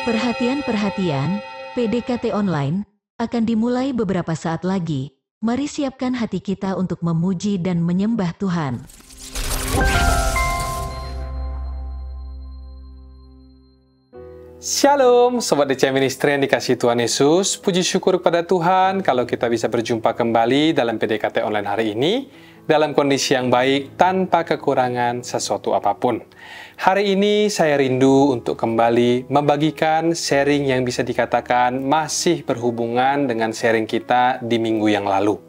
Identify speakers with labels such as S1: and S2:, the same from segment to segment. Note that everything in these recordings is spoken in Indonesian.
S1: Perhatian, PDKT Online akan dimulai beberapa saat lagi. Mari siapkan hati kita untuk memuji dan menyembah Tuhan.
S2: Shalom, Sobat DC Ministry yang dikasihi Tuhan Yesus. Puji syukur kepada Tuhan kalau kita bisa berjumpa kembali dalam PDKT Online hari ini dalam kondisi yang baik tanpa kekurangan sesuatu apapun. Hari ini saya rindu untuk kembali membagikan sharing yang bisa dikatakan masih berhubungan dengan sharing kita di minggu yang lalu,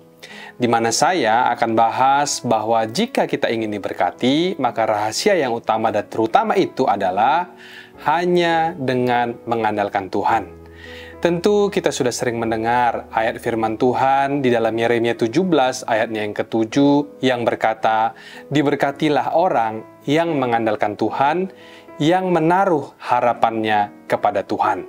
S2: di mana saya akan bahas bahwa jika kita ingin diberkati, maka rahasia yang utama dan terutama itu adalah hanya dengan mengandalkan Tuhan. Tentu kita sudah sering mendengar ayat firman Tuhan di dalam Yeremia 17 ayatnya yang ke-7 yang berkata, "Diberkatilah orang yang mengandalkan Tuhan, yang menaruh harapannya kepada Tuhan."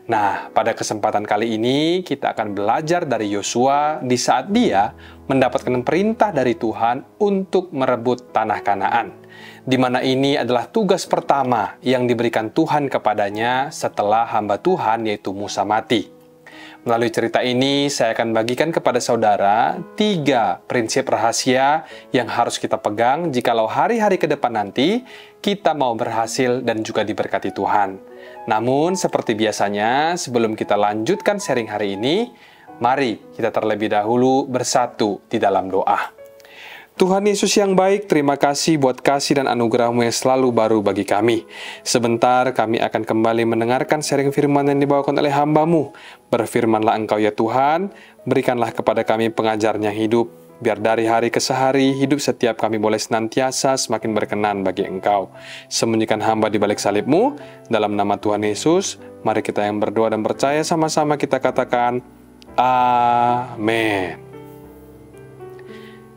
S2: Nah, pada kesempatan kali ini kita akan belajar dari Yosua di saat dia mendapatkan perintah dari Tuhan untuk merebut tanah Kanaan, di mana ini adalah tugas pertama yang diberikan Tuhan kepadanya setelah hamba Tuhan yaitu Musa mati. Melalui cerita ini, saya akan bagikan kepada saudara 3 prinsip rahasia yang harus kita pegang jikalau hari-hari ke depan nanti kita mau berhasil dan juga diberkati Tuhan. Namun, seperti biasanya, sebelum kita lanjutkan sharing hari ini, mari kita terlebih dahulu bersatu di dalam doa. Tuhan Yesus yang baik, terima kasih buat kasih dan anugerah-Mu yang selalu baru bagi kami. Sebentar kami akan kembali mendengarkan sharing firman yang dibawakan oleh hamba-Mu. Berfirmanlah Engkau ya Tuhan, berikanlah kepada kami pengajarnya hidup, biar dari hari ke hari hidup setiap kami boleh senantiasa semakin berkenan bagi Engkau. Sembunyikan hamba di balik salib-Mu, dalam nama Tuhan Yesus, mari kita yang berdoa dan percaya sama-sama kita katakan, Amin.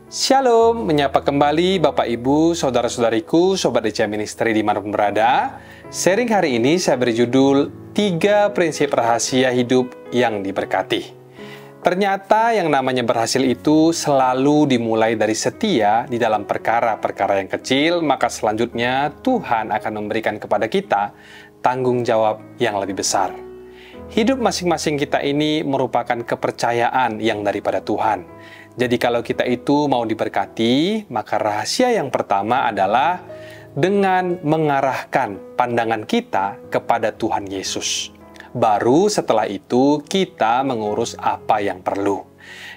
S2: Shalom, menyapa kembali Bapak Ibu, Saudara-saudariku, Sobat DC Ministry dimanapun berada. Sharing hari ini saya beri judul 3 prinsip rahasia hidup yang diberkati. Ternyata yang namanya berhasil itu selalu dimulai dari setia di dalam perkara-perkara yang kecil, maka selanjutnya Tuhan akan memberikan kepada kita tanggung jawab yang lebih besar. Hidup masing-masing kita ini merupakan kepercayaan yang daripada Tuhan. Jadi kalau kita itu mau diberkati, maka rahasia yang pertama adalah dengan mengarahkan pandangan kita kepada Tuhan Yesus. Baru setelah itu kita mengurus apa yang perlu.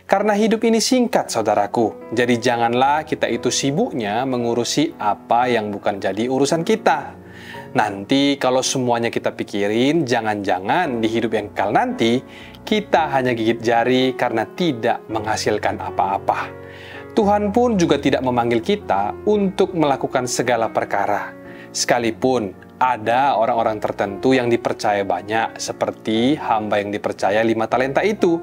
S2: Karena hidup ini singkat, saudaraku. Jadi janganlah kita itu sibuknya mengurusi apa yang bukan jadi urusan kita. Nanti kalau semuanya kita pikirin, jangan-jangan di hidup yang kekal nanti, kita hanya gigit jari karena tidak menghasilkan apa-apa. Tuhan pun juga tidak memanggil kita untuk melakukan segala perkara. Sekalipun ada orang-orang tertentu yang dipercaya banyak, seperti hamba yang dipercaya 5 talenta itu.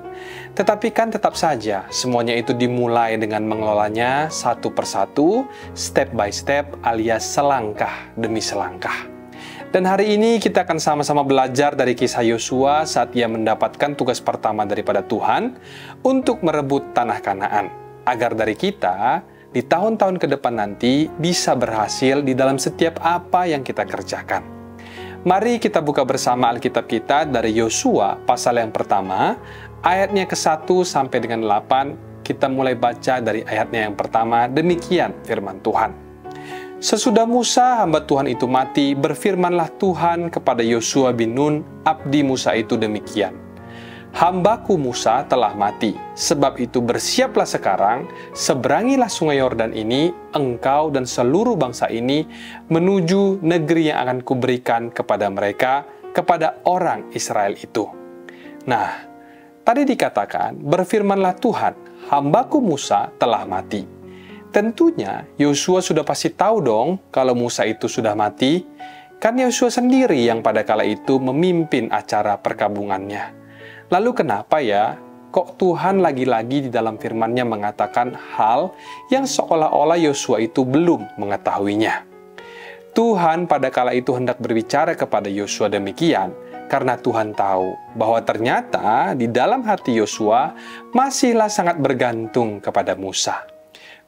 S2: Tetapi kan tetap saja, semuanya itu dimulai dengan mengelolanya satu persatu, step by step, alias selangkah demi selangkah. Dan hari ini kita akan sama-sama belajar dari kisah Yosua saat ia mendapatkan tugas pertama daripada Tuhan untuk merebut tanah Kanaan. Agar dari kita, di tahun-tahun ke depan nanti bisa berhasil di dalam setiap apa yang kita kerjakan. Mari kita buka bersama Alkitab kita dari Yosua pasal yang pertama, ayatnya ke-1 sampai dengan 8. Kita mulai baca dari ayatnya yang pertama, demikian firman Tuhan. Sesudah Musa, hamba Tuhan itu mati, berfirmanlah Tuhan kepada Yosua bin Nun, abdi Musa itu demikian. Hambaku Musa telah mati, sebab itu bersiaplah sekarang, seberangilah sungai Yordan ini, engkau dan seluruh bangsa ini, menuju negeri yang akan kuberikan kepada mereka, kepada orang Israel itu. Nah, tadi dikatakan, berfirmanlah Tuhan, hambaku Musa telah mati. Tentunya Yosua sudah pasti tahu dong kalau Musa itu sudah mati. Kan Yosua sendiri yang pada kala itu memimpin acara perkabungannya. Lalu kenapa ya kok Tuhan lagi-lagi di dalam firman-Nya mengatakan hal yang seolah-olah Yosua itu belum mengetahuinya? Tuhan pada kala itu hendak berbicara kepada Yosua demikian karena Tuhan tahu bahwa ternyata di dalam hati Yosua masihlah sangat bergantung kepada Musa.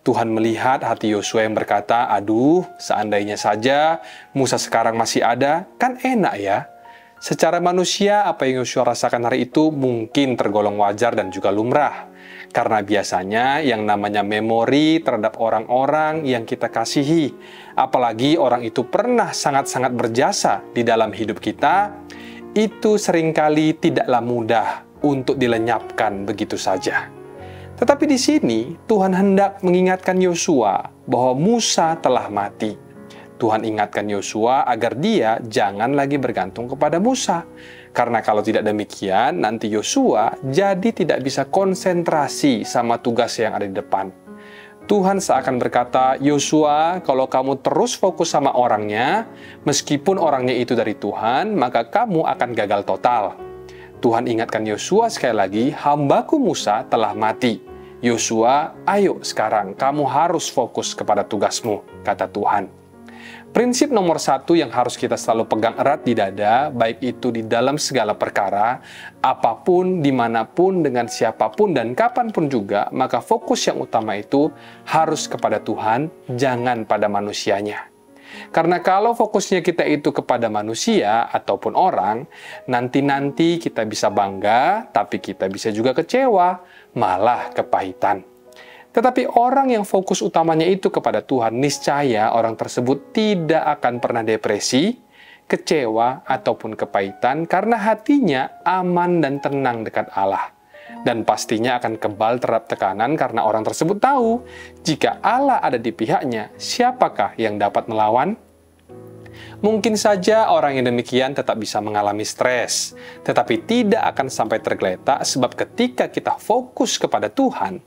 S2: Tuhan melihat hati Yosua yang berkata, aduh, seandainya saja Musa sekarang masih ada, kan enak ya. Secara manusia, apa yang Yosua rasakan hari itu mungkin tergolong wajar dan juga lumrah. Karena biasanya yang namanya memori terhadap orang-orang yang kita kasihi, apalagi orang itu pernah sangat-sangat berjasa di dalam hidup kita, itu seringkali tidaklah mudah untuk dilenyapkan begitu saja. Tetapi di sini Tuhan hendak mengingatkan Yosua bahwa Musa telah mati. Tuhan ingatkan Yosua agar dia jangan lagi bergantung kepada Musa. Karena kalau tidak demikian, nanti Yosua jadi tidak bisa konsentrasi sama tugas yang ada di depan. Tuhan seakan berkata, Yosua, kalau kamu terus fokus sama orangnya, meskipun orangnya itu dari Tuhan, maka kamu akan gagal total. Tuhan ingatkan Yosua sekali lagi, hambaku Musa telah mati. Yosua, ayo sekarang kamu harus fokus kepada tugasmu, kata Tuhan. Prinsip nomor 1 yang harus kita selalu pegang erat di dada, baik itu di dalam segala perkara, apapun, dimanapun, dengan siapapun, dan kapanpun juga, maka fokus yang utama itu harus kepada Tuhan, jangan pada manusianya. Karena kalau fokusnya kita itu kepada manusia ataupun orang, nanti-nanti kita bisa bangga, tapi kita bisa juga kecewa, malah kepahitan. Tetapi orang yang fokus utamanya itu kepada Tuhan, niscaya orang tersebut tidak akan pernah depresi, kecewa, ataupun kepahitan karena hatinya aman dan tenang dekat Allah. Dan pastinya akan kebal terhadap tekanan karena orang tersebut tahu, jika Allah ada di pihaknya, siapakah yang dapat melawan? Mungkin saja orang yang demikian tetap bisa mengalami stres, tetapi tidak akan sampai tergeletak sebab ketika kita fokus kepada Tuhan,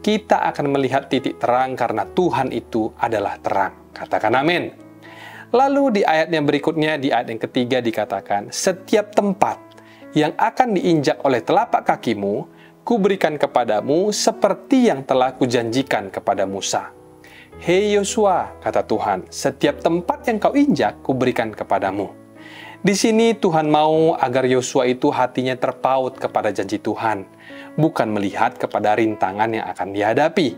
S2: kita akan melihat titik terang karena Tuhan itu adalah terang. Katakan amin. Lalu di ayat yang berikutnya, di ayat yang ketiga dikatakan, setiap tempat yang akan diinjak oleh telapak kakimu, kuberikan kepadamu seperti yang telah kujanjikan kepada Musa. Hei Yosua, kata Tuhan, setiap tempat yang kau injak, kuberikan kepadamu. Di sini Tuhan mau agar Yosua itu hatinya terpaut kepada janji Tuhan, bukan melihat kepada rintangan yang akan dihadapi.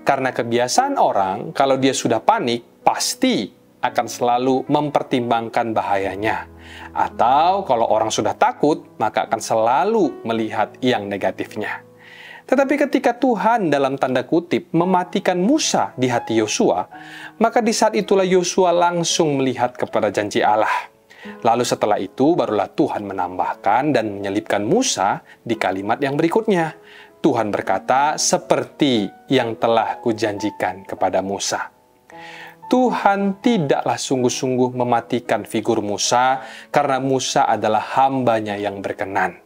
S2: Karena kebiasaan orang, kalau dia sudah panik, pasti akan selalu mempertimbangkan bahayanya. Atau kalau orang sudah takut, maka akan selalu melihat yang negatifnya. Tetapi ketika Tuhan dalam tanda kutip mematikan Musa di hati Yosua, maka di saat itulah Yosua langsung melihat kepada janji Allah. Lalu setelah itu barulah Tuhan menambahkan dan menyelipkan Musa di kalimat yang berikutnya. Tuhan berkata, seperti yang telah kujanjikan kepada Musa. Tuhan tidaklah sungguh-sungguh mematikan figur Musa karena Musa adalah hambanya yang berkenan.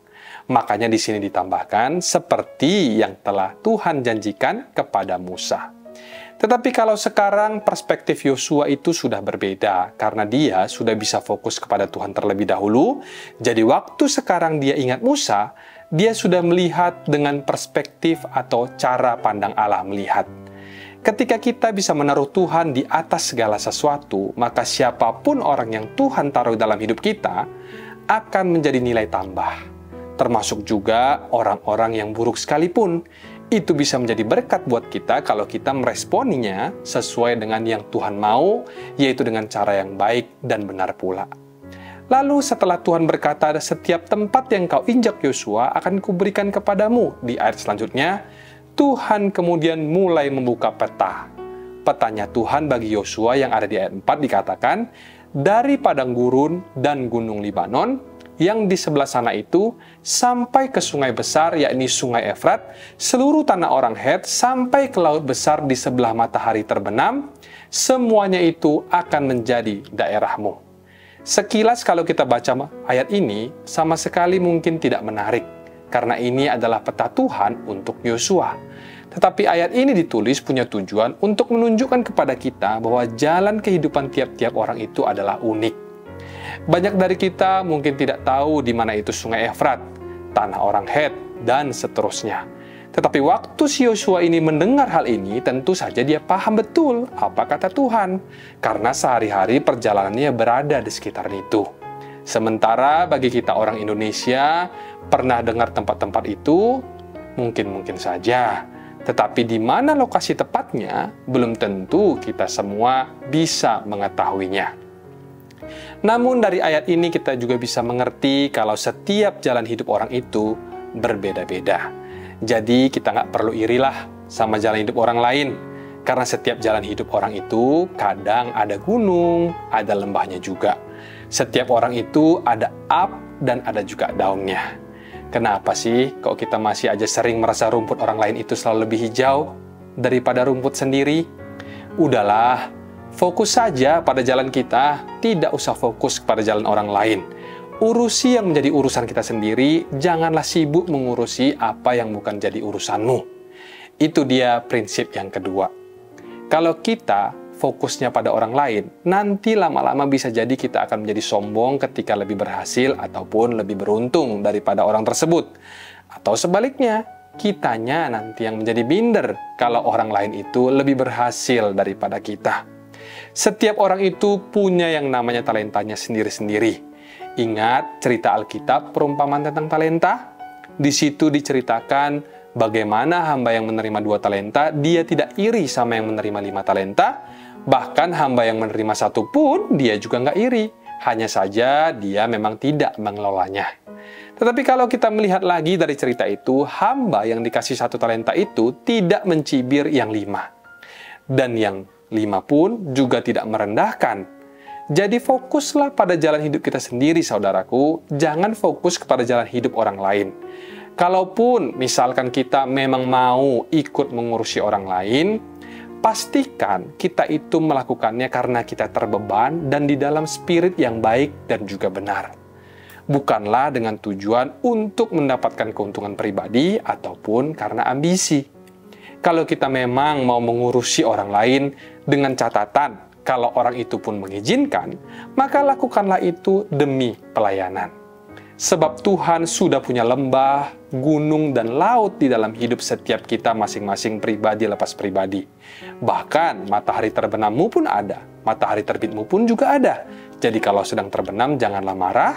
S2: Makanya di sini ditambahkan seperti yang telah Tuhan janjikan kepada Musa. Tetapi kalau sekarang perspektif Yosua itu sudah berbeda karena dia sudah bisa fokus kepada Tuhan terlebih dahulu. Jadi waktu sekarang dia ingat Musa, dia sudah melihat dengan perspektif atau cara pandang Allah melihat. Ketika kita bisa menaruh Tuhan di atas segala sesuatu, maka siapapun orang yang Tuhan taruh dalam hidup kita akan menjadi nilai tambah. Termasuk juga orang-orang yang buruk sekalipun. Itu bisa menjadi berkat buat kita kalau kita meresponinya sesuai dengan yang Tuhan mau, yaitu dengan cara yang baik dan benar pula. Lalu setelah Tuhan berkata, setiap tempat yang kau injak Yosua akan kuberikan kepadamu. Di ayat selanjutnya, Tuhan kemudian mulai membuka peta. Petanya Tuhan bagi Yosua yang ada di ayat 4 dikatakan, dari padang gurun dan gunung Libanon, yang di sebelah sana itu, sampai ke sungai besar, yakni sungai Efrat, seluruh tanah orang Het, sampai ke laut besar di sebelah matahari terbenam, semuanya itu akan menjadi daerahmu. Sekilas kalau kita baca ayat ini, sama sekali mungkin tidak menarik, karena ini adalah peta Tuhan untuk Yosua. Tetapi ayat ini ditulis punya tujuan untuk menunjukkan kepada kita bahwa jalan kehidupan tiap-tiap orang itu adalah unik. Banyak dari kita mungkin tidak tahu di mana itu sungai Efrat, tanah orang Het, dan seterusnya. Tetapi waktu si Yosua ini mendengar hal ini, tentu saja dia paham betul apa kata Tuhan, karena sehari-hari perjalanannya berada di sekitar itu. Sementara bagi kita orang Indonesia, pernah dengar tempat-tempat itu? Mungkin-mungkin saja. Tetapi di mana lokasi tepatnya, belum tentu kita semua bisa mengetahuinya. Namun dari ayat ini kita juga bisa mengerti kalau setiap jalan hidup orang itu berbeda-beda. Jadi kita nggak perlu irilah sama jalan hidup orang lain. Karena setiap jalan hidup orang itu kadang ada gunung, ada lembahnya juga. Setiap orang itu ada up dan ada juga down-nya. Kenapa sih kok kita masih aja sering merasa rumput orang lain itu selalu lebih hijau daripada rumput sendiri? Udahlah, fokus saja pada jalan kita, tidak usah fokus kepada jalan orang lain. Urusi yang menjadi urusan kita sendiri, janganlah sibuk mengurusi apa yang bukan jadi urusanmu. Itu dia prinsip yang kedua. Kalau kita fokusnya pada orang lain, nanti lama-lama bisa jadi kita akan menjadi sombong ketika lebih berhasil ataupun lebih beruntung daripada orang tersebut. Atau sebaliknya, kitanya nanti yang menjadi minder kalau orang lain itu lebih berhasil daripada kita. Setiap orang itu punya yang namanya talentanya sendiri-sendiri. Ingat cerita Alkitab perumpamaan tentang talenta? Di situ diceritakan bagaimana hamba yang menerima 2 talenta, dia tidak iri sama yang menerima 5 talenta. Bahkan hamba yang menerima 1 pun, dia juga nggak iri. Hanya saja dia memang tidak mengelolanya. Tetapi kalau kita melihat lagi dari cerita itu, hamba yang dikasih 1 talenta itu tidak mencibir yang 5. Dan yang 5 pun juga tidak merendahkan. Jadi fokuslah pada jalan hidup kita sendiri, saudaraku. Jangan fokus kepada jalan hidup orang lain. Kalaupun misalkan kita memang mau ikut mengurusi orang lain, pastikan kita itu melakukannya karena kita terbeban dan di dalam spirit yang baik dan juga benar. Bukanlah dengan tujuan untuk mendapatkan keuntungan pribadi ataupun karena ambisi. Kalau kita memang mau mengurusi orang lain dengan catatan, kalau orang itu pun mengizinkan, maka lakukanlah itu demi pelayanan. Sebab Tuhan sudah punya lembah, gunung, dan laut di dalam hidup setiap kita masing-masing pribadi lepas pribadi. Bahkan matahari terbenammu pun ada, matahari terbitmu pun juga ada. Jadi kalau sedang terbenam janganlah marah,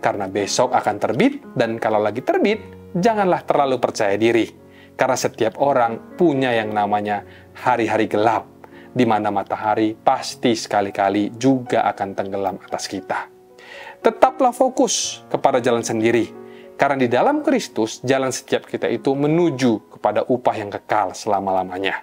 S2: karena besok akan terbit, dan kalau lagi terbit, janganlah terlalu percaya diri. Karena setiap orang punya yang namanya hari-hari gelap, di mana matahari pasti sekali-kali juga akan tenggelam atas kita. Tetaplah fokus kepada jalan sendiri, karena di dalam Kristus, jalan setiap kita itu menuju kepada upah yang kekal selama-lamanya.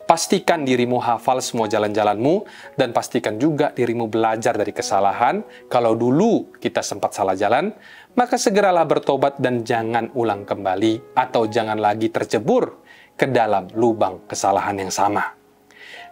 S2: Pastikan dirimu hafal semua jalan-jalanmu, dan pastikan juga dirimu belajar dari kesalahan. Kalau dulu kita sempat salah jalan, maka segeralah bertobat dan jangan ulang kembali, atau jangan lagi tercebur ke dalam lubang kesalahan yang sama.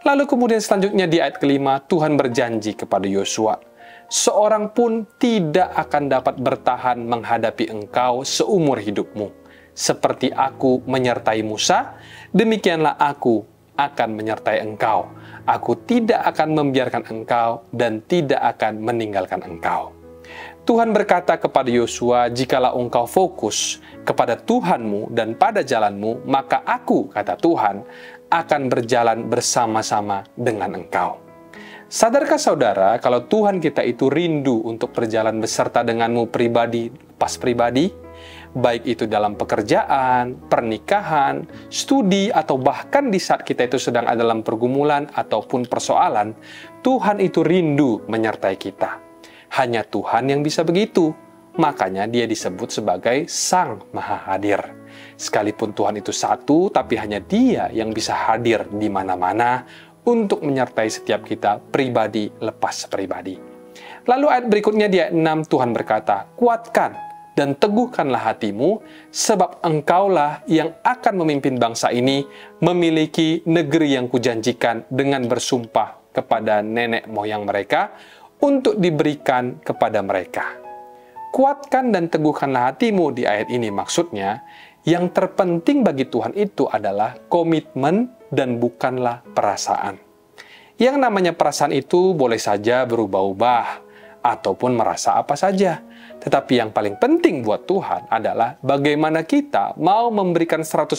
S2: Lalu kemudian selanjutnya di ayat kelima, Tuhan berjanji kepada Yosua, seorang pun tidak akan dapat bertahan menghadapi engkau seumur hidupmu. Seperti aku menyertai Musa, demikianlah aku akan menyertai engkau. Aku tidak akan membiarkan engkau dan tidak akan meninggalkan engkau. Tuhan berkata kepada Yosua, jikalau engkau fokus kepada Tuhanmu dan pada jalanmu, maka aku, kata Tuhan, akan berjalan bersama-sama dengan engkau. Sadarkah saudara kalau Tuhan kita itu rindu untuk berjalan beserta denganmu pribadi, pas pribadi? Baik itu dalam pekerjaan, pernikahan, studi, atau bahkan di saat kita itu sedang ada dalam pergumulan ataupun persoalan, Tuhan itu rindu menyertai kita. Hanya Tuhan yang bisa begitu. Makanya dia disebut sebagai Sang Maha Hadir. Sekalipun Tuhan itu satu, tapi hanya Dia yang bisa hadir di mana-mana untuk menyertai setiap kita pribadi lepas pribadi. Lalu ayat berikutnya di ayat 6 Tuhan berkata, kuatkan dan teguhkanlah hatimu, sebab engkaulah yang akan memimpin bangsa ini memiliki negeri yang kujanjikan dengan bersumpah kepada nenek moyang mereka untuk diberikan kepada mereka. Kuatkan dan teguhkanlah hatimu di ayat ini maksudnya, yang terpenting bagi Tuhan itu adalah komitmen dan bukanlah perasaan. Yang namanya perasaan itu boleh saja berubah-ubah ataupun merasa apa saja. Tetapi yang paling penting buat Tuhan adalah bagaimana kita mau memberikan 100%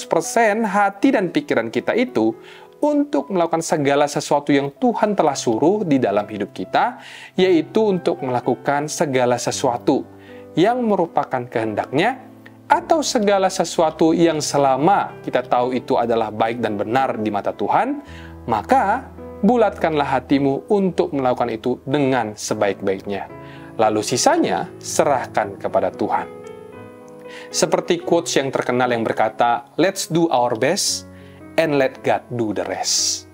S2: hati dan pikiran kita itu untuk melakukan segala sesuatu yang Tuhan telah suruh di dalam hidup kita, yaitu untuk melakukan segala sesuatu yang merupakan kehendaknya, atau segala sesuatu yang selama kita tahu itu adalah baik dan benar di mata Tuhan, maka bulatkanlah hatimu untuk melakukan itu dengan sebaik-baiknya. Lalu sisanya serahkan kepada Tuhan. Seperti quotes yang terkenal yang berkata, "Let's do our best and let God do the rest."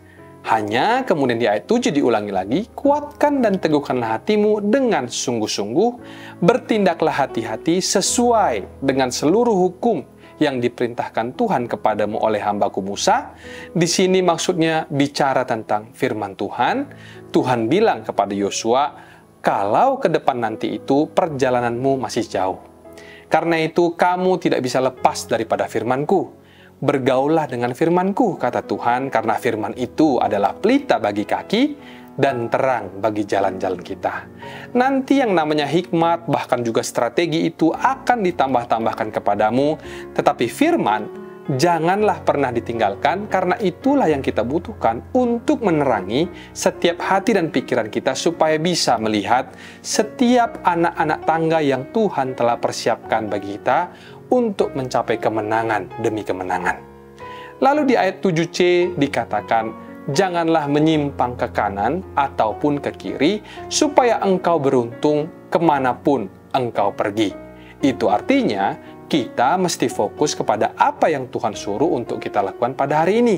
S2: Hanya kemudian di ayat 7 diulangi lagi, kuatkan dan teguhkanlah hatimu dengan sungguh-sungguh, bertindaklah hati-hati sesuai dengan seluruh hukum yang diperintahkan Tuhan kepadamu oleh hambaku Musa. Di sini maksudnya bicara tentang firman Tuhan. Tuhan bilang kepada Yosua, kalau ke depan nanti itu perjalananmu masih jauh. Karena itu kamu tidak bisa lepas daripada firman-Ku. Bergaullah dengan firman-Ku, kata Tuhan, karena firman itu adalah pelita bagi kaki dan terang bagi jalan-jalan kita. Nanti yang namanya hikmat, bahkan juga strategi itu akan ditambah-tambahkan kepadamu, tetapi firman janganlah pernah ditinggalkan, karena itulah yang kita butuhkan untuk menerangi setiap hati dan pikiran kita supaya bisa melihat setiap anak-anak tangga yang Tuhan telah persiapkan bagi kita untuk mencapai kemenangan demi kemenangan. Lalu di ayat 7c dikatakan, janganlah menyimpang ke kanan ataupun ke kiri, supaya engkau beruntung kemanapun engkau pergi. Itu artinya, kita mesti fokus kepada apa yang Tuhan suruh untuk kita lakukan pada hari ini.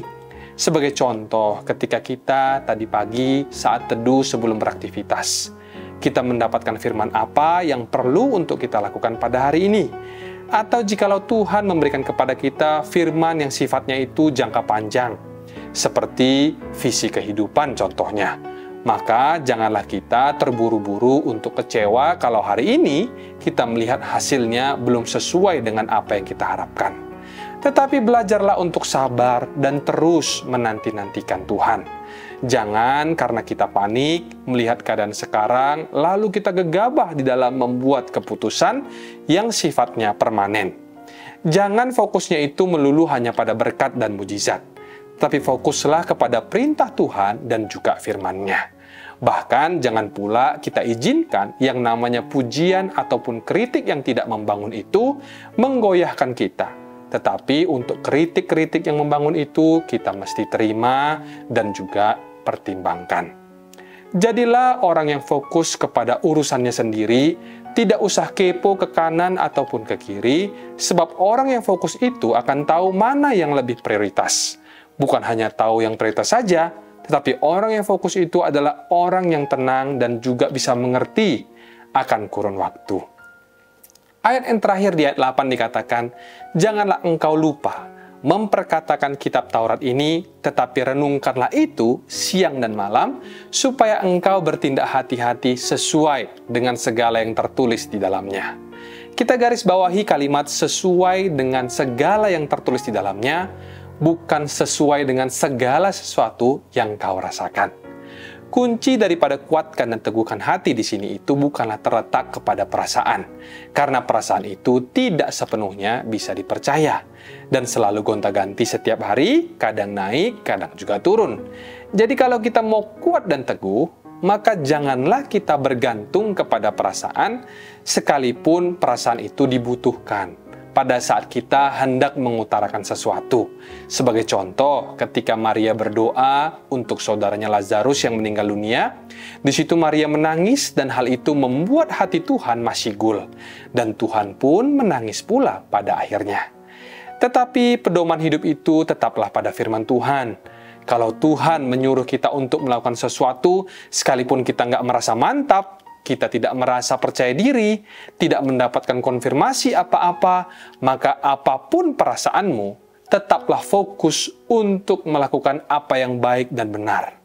S2: Sebagai contoh, ketika kita tadi pagi saat teduh sebelum beraktivitas, kita mendapatkan firman apa yang perlu untuk kita lakukan pada hari ini. Atau jikalau Tuhan memberikan kepada kita firman yang sifatnya itu jangka panjang, seperti visi kehidupan contohnya, maka janganlah kita terburu-buru untuk kecewa kalau hari ini kita melihat hasilnya belum sesuai dengan apa yang kita harapkan. Tetapi belajarlah untuk sabar dan terus menanti-nantikan Tuhan. Jangan karena kita panik melihat keadaan sekarang, lalu kita gegabah di dalam membuat keputusan yang sifatnya permanen. Jangan fokusnya itu melulu hanya pada berkat dan mujizat, tapi fokuslah kepada perintah Tuhan dan juga firman-Nya. Bahkan jangan pula kita izinkan yang namanya pujian ataupun kritik yang tidak membangun itu menggoyahkan kita. Tetapi untuk kritik-kritik yang membangun itu kita mesti terima dan juga pertimbangkan. Jadilah orang yang fokus kepada urusannya sendiri, tidak usah kepo ke kanan ataupun ke kiri, sebab orang yang fokus itu akan tahu mana yang lebih prioritas. Bukan hanya tahu yang prioritas saja, tetapi orang yang fokus itu adalah orang yang tenang dan juga bisa mengerti akan kurun waktu. Ayat yang terakhir di ayat 8 dikatakan, janganlah engkau lupa memperkatakan kitab Taurat ini, tetapi renungkanlah itu siang dan malam, supaya engkau bertindak hati-hati sesuai dengan segala yang tertulis di dalamnya. Kita garis bawahi kalimat sesuai dengan segala yang tertulis di dalamnya, bukan sesuai dengan segala sesuatu yang kau rasakan. Kunci daripada kuatkan dan teguhkan hati di sini itu bukanlah terletak kepada perasaan, karena perasaan itu tidak sepenuhnya bisa dipercaya dan selalu gonta-ganti setiap hari, kadang naik, kadang juga turun. Jadi kalau kita mau kuat dan teguh, maka janganlah kita bergantung kepada perasaan, sekalipun perasaan itu dibutuhkan pada saat kita hendak mengutarakan sesuatu. Sebagai contoh, ketika Maria berdoa untuk saudaranya Lazarus yang meninggal dunia, di situ Maria menangis dan hal itu membuat hati Tuhan masyigul, dan Tuhan pun menangis pula pada akhirnya. Tetapi pedoman hidup itu tetaplah pada firman Tuhan. Kalau Tuhan menyuruh kita untuk melakukan sesuatu, sekalipun kita nggak merasa mantap, kita tidak merasa percaya diri, tidak mendapatkan konfirmasi apa-apa, maka apapun perasaanmu, tetaplah fokus untuk melakukan apa yang baik dan benar.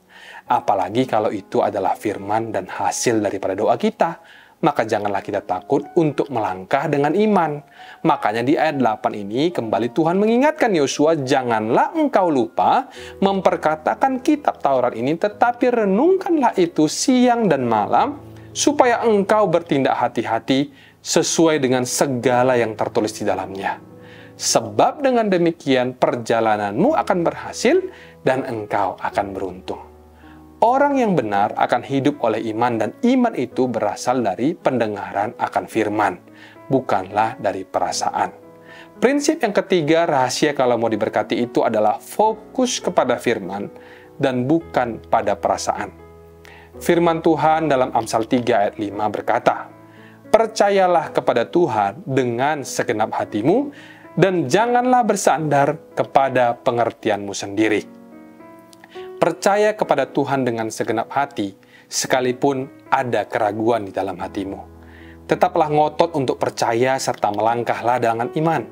S2: Apalagi kalau itu adalah firman dan hasil daripada doa kita, maka janganlah kita takut untuk melangkah dengan iman. Makanya di ayat 8 ini kembali Tuhan mengingatkan Yosua, janganlah engkau lupa memperkatakan kitab Taurat ini, tetapi renungkanlah itu siang dan malam, supaya engkau bertindak hati-hati sesuai dengan segala yang tertulis di dalamnya. Sebab dengan demikian perjalananmu akan berhasil dan engkau akan beruntung. Orang yang benar akan hidup oleh iman, dan iman itu berasal dari pendengaran akan firman, bukanlah dari perasaan. Prinsip yang ketiga, rahasia kalau mau diberkati itu adalah fokus kepada firman dan bukan pada perasaan. Firman Tuhan dalam Amsal 3 ayat 5 berkata, "Percayalah kepada Tuhan dengan segenap hatimu, dan janganlah bersandar kepada pengertianmu sendiri." Percaya kepada Tuhan dengan segenap hati, sekalipun ada keraguan di dalam hatimu. Tetaplah ngotot untuk percaya serta melangkahlah dengan iman.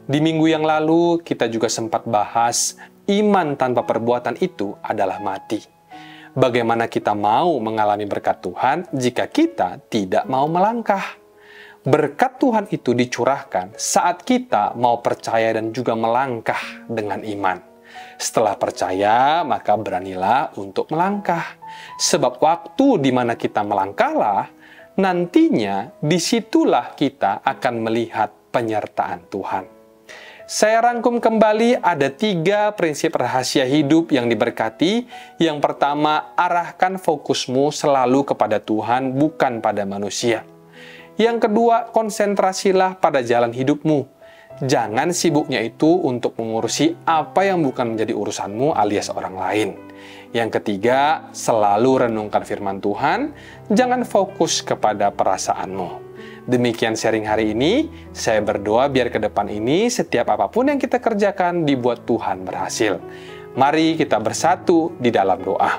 S2: Di minggu yang lalu, kita juga sempat bahas iman tanpa perbuatan itu adalah mati. Bagaimana kita mau mengalami berkat Tuhan jika kita tidak mau melangkah? Berkat Tuhan itu dicurahkan saat kita mau percaya dan juga melangkah dengan iman. Setelah percaya, maka beranilah untuk melangkah. Sebab waktu di mana kita melangkahlah, nantinya disitulah kita akan melihat penyertaan Tuhan. Saya rangkum kembali ada 3 prinsip rahasia hidup yang diberkati. Yang pertama, arahkan fokusmu selalu kepada Tuhan, bukan pada manusia. Yang kedua, konsentrasilah pada jalan hidupmu. Jangan sibuknya itu untuk mengurusi apa yang bukan menjadi urusanmu alias orang lain. Yang ketiga, selalu renungkan firman Tuhan, jangan fokus kepada perasaanmu. Demikian sharing hari ini, saya berdoa biar ke depan ini setiap apapun yang kita kerjakan dibuat Tuhan berhasil. Mari kita bersatu di dalam doa.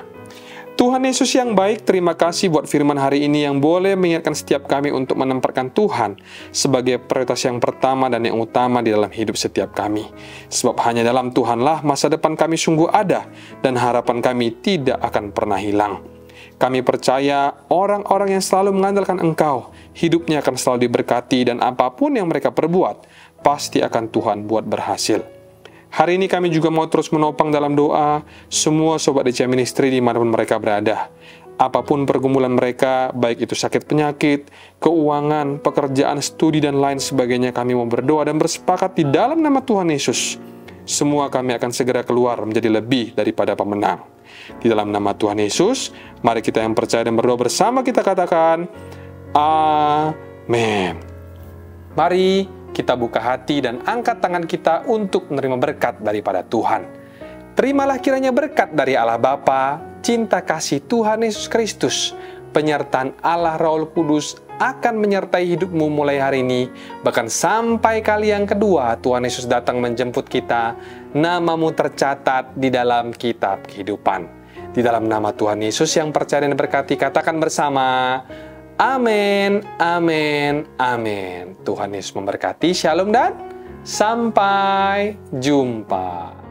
S2: Tuhan Yesus yang baik, terima kasih buat firman hari ini yang boleh mengingatkan setiap kami untuk menempatkan Tuhan sebagai prioritas yang pertama dan yang utama di dalam hidup setiap kami. Sebab hanya dalam Tuhanlah masa depan kami sungguh ada dan harapan kami tidak akan pernah hilang. Kami percaya orang-orang yang selalu mengandalkan Engkau, hidupnya akan selalu diberkati dan apapun yang mereka perbuat, pasti akan Tuhan buat berhasil. Hari ini kami juga mau terus menopang dalam doa semua Sobat DC Ministry dimanapun mereka berada. Apapun pergumulan mereka, baik itu sakit penyakit, keuangan, pekerjaan, studi, dan lain sebagainya, kami mau berdoa dan bersepakat di dalam nama Tuhan Yesus. Semua kami akan segera keluar menjadi lebih daripada pemenang. Di dalam nama Tuhan Yesus, mari kita yang percaya dan berdoa bersama kita katakan, Amin. Mari kita buka hati dan angkat tangan kita untuk menerima berkat daripada Tuhan. Terimalah kiranya berkat dari Allah Bapa, cinta kasih Tuhan Yesus Kristus, penyertaan Allah Roh Kudus akan menyertai hidupmu mulai hari ini, bahkan sampai kali yang kedua Tuhan Yesus datang menjemput kita, namamu tercatat di dalam kitab kehidupan. Di dalam nama Tuhan Yesus yang percaya dan berkati, katakan bersama, Amin, amin, amin. Tuhan Yesus memberkati, shalom dan sampai jumpa.